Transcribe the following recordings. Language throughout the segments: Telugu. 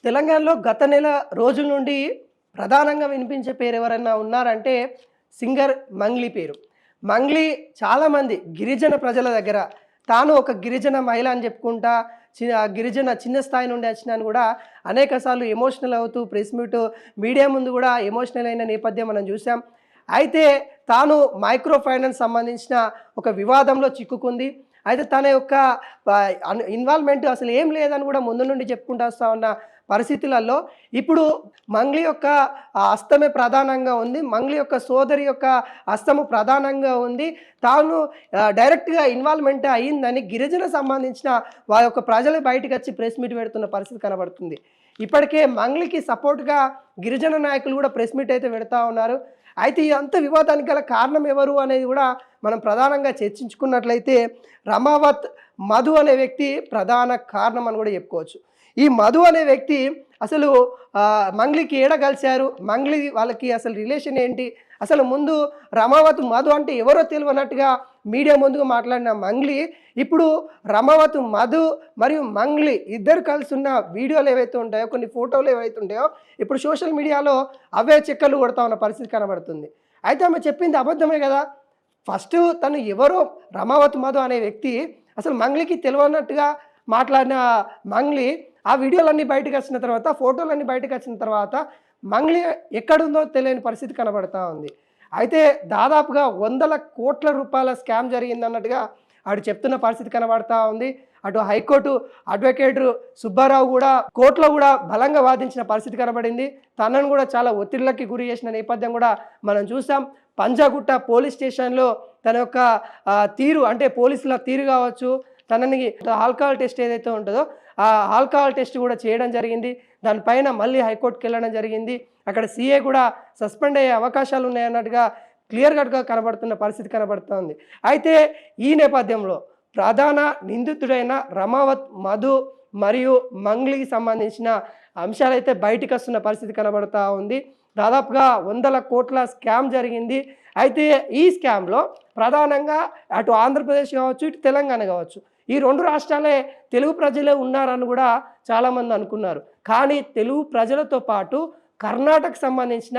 తెలంగాణలో గత నెల రోజుల నుండి ప్రధానంగా వినిపించే పేరు ఎవరైనా ఉన్నారంటే సింగర్ మంగ్లీ పేరు. మంగ్లీ చాలామంది గిరిజన ప్రజల దగ్గర తాను ఒక గిరిజన మహిళ అని చెప్పుకుంటా గిరిజన చిన్న స్థాయి నుండి వచ్చినాను కూడా అనేక సార్లు ఎమోషనల్ అవుతూ ప్రెస్ మీట్ మీడియా ముందు కూడా ఎమోషనల్ అయిన నేపథ్యం మనం చూసాం. అయితే తాను మైక్రో ఫైనాన్స్ సంబంధించిన ఒక వివాదంలో చిక్కుకుంది. అయితే తన యొక్క ఇన్వాల్వ్మెంట్ అసలు ఏం లేదని కూడా ముందు నుండి చెప్పుకుంటూ వస్తూ ఉన్న పరిస్థితులలో ఇప్పుడు మంగ్లీ యొక్క హస్తమే ప్రధానంగా ఉంది. మంగ్లీ యొక్క సోదరి యొక్క హస్తము ప్రధానంగా ఉంది. తాను డైరెక్ట్గా ఇన్వాల్వ్మెంట్ అయ్యిందని గిరిజన సంబంధించిన వారి యొక్క ప్రజలు బయటకు వచ్చి ప్రెస్ మీట్ పెడుతున్న పరిస్థితి కనబడుతుంది. ఇప్పటికే మంగ్లీకి సపోర్ట్గా గిరిజన నాయకులు కూడా ప్రెస్ మీట్ అయితే పెడతా ఉన్నారు. అయితే ఈ అంత వివాదానికి గల కారణం ఎవరు అనేది కూడా మనం ప్రధానంగా చర్చించుకున్నట్లయితే రమావత్ మధు అనే వ్యక్తి ప్రధాన కారణం అని కూడా చెప్పుకోవచ్చు. ఈ మధు అనే వ్యక్తి అసలు మంగ్లీకి ఏడ కలిశారు, మంగ్లీ వాళ్ళకి అసలు రిలేషన్ ఏంటి, అసలు ముందు రమావత్ మధు అంటే ఎవరో తెలియనట్టుగా మీడియా ముందుగా మాట్లాడిన మంగ్లీ ఇప్పుడు రమావత్ మధు మరియు మంగ్లీ ఇద్దరు కలిసి ఉన్న వీడియోలు ఏవైతే ఉంటాయో, కొన్ని ఫోటోలు ఏవైతే ఉంటాయో ఇప్పుడు సోషల్ మీడియాలో అవే చెక్కలు కొడతా ఉన్న పరిస్థితి కనబడుతుంది. అయితే ఆమె చెప్పింది అబద్ధమే కదా. ఫస్ట్ తను ఎవరో రమావత్ మధు అనే వ్యక్తి అసలు మంగ్లీకి తెలియనట్టుగా మాట్లాడిన మంగ్లీ ఆ వీడియోలన్నీ బయటకు వచ్చిన తర్వాత, ఫోటోలన్నీ బయటకు వచ్చిన తర్వాత మంగ్లీ ఎక్కడుందో తెలియని పరిస్థితి కనబడతా ఉంది. అయితే దాదాపుగా 100 కోట్ల రూపాయల స్కామ్ జరిగిందన్నట్టుగా ఆడు చెప్తున్న పరిస్థితి కనబడతా ఉంది. అటు హైకోర్టు అడ్వకేట్ సుబ్బారావు కూడా కోర్టులో కూడా బలంగా వాదించిన పరిస్థితి కనబడింది. తనను కూడా చాలా ఒత్తిళ్లకి గురి చేసిన నేపథ్యం కూడా మనం చూసాం. పంజాగుట్ట పోలీస్ స్టేషన్లో తన యొక్క తీరు అంటే పోలీసుల తీరు కావచ్చు, తనని ఆల్కహాల్ టెస్ట్ ఏదైతే ఉంటుందో ఆ ఆల్కహాల్ టెస్ట్ కూడా చేయడం జరిగింది. దానిపైన మళ్ళీ హైకోర్టుకి వెళ్ళడం జరిగింది. అక్కడ సీఏ కూడా సస్పెండ్ అయ్యే అవకాశాలు ఉన్నాయన్నట్టుగా క్లియర్ కట్గా కనబడుతున్న పరిస్థితి కనబడుతుంది. అయితే ఈ నేపథ్యంలో ప్రధాన నిందితుడైన రమావత్ మధు మరియు మంగ్లీకి సంబంధించిన అంశాలైతే బయటికి వస్తున్న పరిస్థితి కనబడుతూ ఉంది. దాదాపుగా 100 కోట్ల స్కామ్ జరిగింది. అయితే ఈ స్కామ్లో ప్రధానంగా అటు ఆంధ్రప్రదేశ్ కావచ్చు, ఇటు తెలంగాణ కావచ్చు, ఈ 2 రాష్ట్రాలే తెలుగు ప్రజలే ఉన్నారని కూడా చాలామంది అనుకున్నారు. కానీ తెలుగు ప్రజలతో పాటు కర్ణాటకకు సంబంధించిన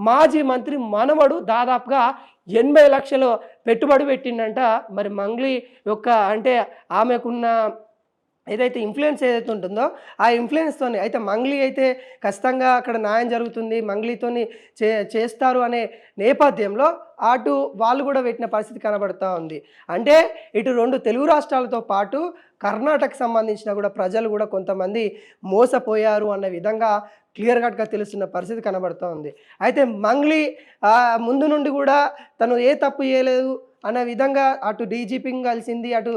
మాజీ మంత్రి మనవడు దాదాపుగా 80 లక్షలు పెట్టుబడి పెట్టిండంట. మరి మంగ్లీ యొక్క అంటే ఆమెకున్న ఏదైతే ఇన్ఫ్లుయెన్స్ ఏదైతే ఉంటుందో ఆ ఇన్ఫ్లుయెన్స్తోని అయితే మంగ్లీ అయితే ఖచ్చితంగా అక్కడ న్యాయం జరుగుతుంది, మంగ్లీతోని చేస్తారు అనే నేపథ్యంలో అటు వాళ్ళు కూడా పెట్టిన పరిస్థితి కనబడుతూ ఉంది. అంటే ఇటు 2 తెలుగు రాష్ట్రాలతో పాటు కర్ణాటకకు సంబంధించిన కూడా ప్రజలు కూడా కొంతమంది మోసపోయారు అన్న విధంగా క్లియర్ కట్గా తెలుస్తున్న పరిస్థితి కనబడుతూ ఉంది. అయితే మంగ్లీ ముందు నుండి కూడా తను ఏ తప్పు చేయలేదు అనే విధంగా అటు డీజీపీని కలిసింది, అటు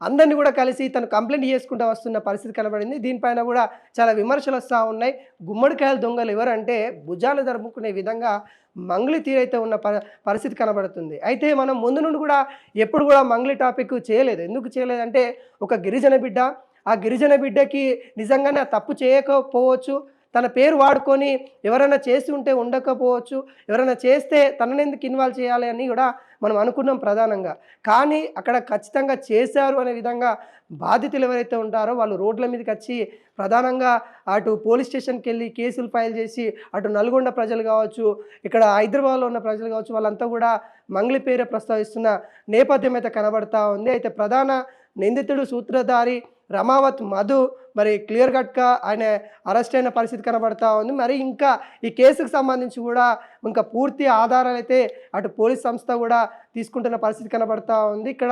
అందరినీ కూడా కలిసి తను కంప్లైంట్ చేసుకుంటూ వస్తున్న పరిస్థితి కనబడింది. దీనిపైన కూడా చాలా విమర్శలు వస్తూ ఉన్నాయి. గుమ్మడికాయల దొంగలు ఎవరంటే భుజాలు జరుపుకునే విధంగా మంగ్లీ తీరైతే ఉన్న పరిస్థితి కనబడుతుంది. అయితే మనం ముందు నుండి కూడా ఎప్పుడు కూడా మంగ్లీ టాపిక్ చేయలేదు. ఎందుకు చేయలేదంటే ఒక గిరిజన బిడ్డ, ఆ గిరిజన బిడ్డకి నిజంగానే తప్పు చేయకపోవచ్చు, తన పేరు వాడుకొని ఎవరైనా చేసి ఉంటే ఉండకపోవచ్చు, ఎవరైనా చేస్తే తనని ఎందుకు ఇన్వాల్వ్ చేయాలి అని కూడా మనం అనుకున్నాం ప్రధానంగా. కానీ అక్కడ ఖచ్చితంగా చేశారు అనే విధంగా బాధితులు ఎవరైతే ఉంటారో వాళ్ళు రోడ్ల మీదకి వచ్చి ప్రధానంగా అటు పోలీస్ స్టేషన్కి వెళ్ళి కేసులు ఫైల్ చేసి, అటు నల్గొండ ప్రజలు కావచ్చు, ఇక్కడ హైదరాబాద్లో ఉన్న ప్రజలు కావచ్చు, వాళ్ళంతా కూడా మంగ్లీ పేరే ప్రస్తావిస్తున్న నేపథ్యం అయితే కనబడతా ఉంది. అయితే ప్రధాన నిందితుడు సూత్రధారి రమావత్ మధు మరి క్లియర్ కట్గా ఆయన అరెస్ట్ అయిన పరిస్థితి కనబడతా ఉంది. మరి ఇంకా ఈ కేసుకు సంబంధించి కూడా ఇంకా పూర్తి ఆధారాలు అయితే అటు పోలీస్ సంస్థ కూడా తీసుకుంటున్న పరిస్థితి కనబడతా ఉంది. ఇక్కడ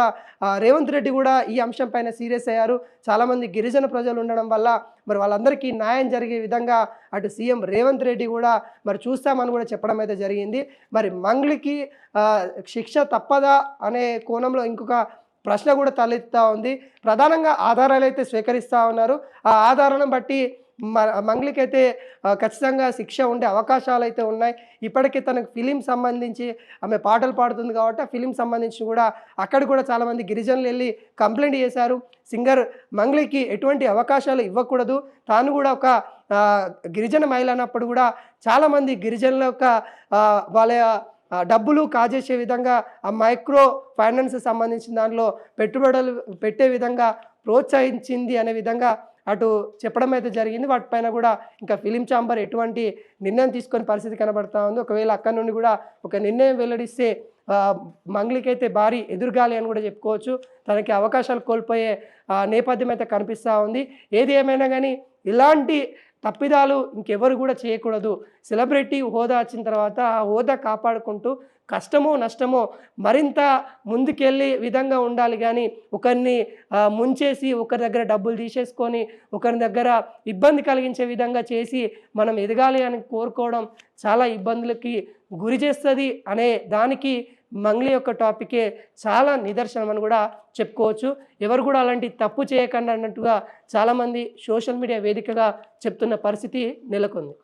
రేవంత్ రెడ్డి కూడా ఈ అంశం పైన సీరియస్ అయ్యారు. చాలామంది గిరిజన ప్రజలు ఉండడం వల్ల మరి వాళ్ళందరికీ న్యాయం జరిగే విధంగా అటు సీఎం రేవంత్ రెడ్డి కూడా మరి చూస్తామని కూడా చెప్పడం అయితే జరిగింది. మరి మంగ్లీకి శిక్ష తప్పదా అనే కోణంలో ఇంకొక ప్రశ్న కూడా తలెత్తుతూ ఉంది. ప్రధానంగా ఆధారాలు అయితే స్వీకరిస్తూ ఉన్నారు. ఆ ఆధారాలను బట్టి మంగ్లీకి అయితే ఖచ్చితంగా శిక్ష ఉండే అవకాశాలు అయితే ఉన్నాయి. ఇప్పటికే తనకు ఫిలిం సంబంధించి ఆమె పాటలు పాడుతుంది కాబట్టి ఆ ఫిలిం సంబంధించి కూడా అక్కడ కూడా చాలామంది గిరిజనులు వెళ్ళి కంప్లైంట్ చేశారు. సింగర్ మంగ్లీకి ఎటువంటి అవకాశాలు ఇవ్వకూడదు, తాను కూడా ఒక గిరిజన మహిళ అన్నప్పుడు కూడా చాలామంది గిరిజనుల యొక్క వాళ్ళ డబ్బులు కాజేసే విధంగా ఆ మైక్రో ఫైనాన్స్ సంబంధించిన దాంట్లో పెట్టుబడులు పెట్టే విధంగా ప్రోత్సహించింది అనే విధంగా అటు చెప్పడం అయితే జరిగింది. వాటిపైన కూడా ఇంకా ఫిలిం ఛాంబర్ ఎటువంటి నిర్ణయం తీసుకొని పరిస్థితి కనబడతా ఉంది. ఒకవేళ అక్కడి నుండి కూడా ఒక నిర్ణయం వెల్లడిస్తే మంగ్లీకైతే భారీ ఎదురుగాలి అని కూడా చెప్పుకోవచ్చు. తనకి అవకాశాలు కోల్పోయే నేపథ్యం అయితే కనిపిస్తూ ఉంది. ఏది ఏమైనా కానీ ఇలాంటి తప్పిదాలు ఇంకెవరు కూడా చేయకూడదు. సెలబ్రిటీ హోదా వచ్చిన తర్వాత ఆ హోదా కాపాడుకుంటూ కష్టమో నష్టమో మరింత ముందుకెళ్ళే విధంగా ఉండాలి. కానీ ఒకరిని ముంచేసి ఒకరి దగ్గర డబ్బులు తీసేసుకొని ఒకరి దగ్గర ఇబ్బంది కలిగించే విధంగా చేసి మనం ఎదగాలి అని కోరుకోవడం చాలా ఇబ్బందులకి గురి చేస్తుంది అనే దానికి మంగ్లీ యొక్క టాపికే చాలా నిదర్శనం అని కూడా చెప్పుకోవచ్చు. ఎవరు కూడా అలాంటి తప్పు చేయకండి అన్నట్టుగా చాలామంది సోషల్ మీడియా వేదికగా చెప్తున్న పరిస్థితి నెలకొంది.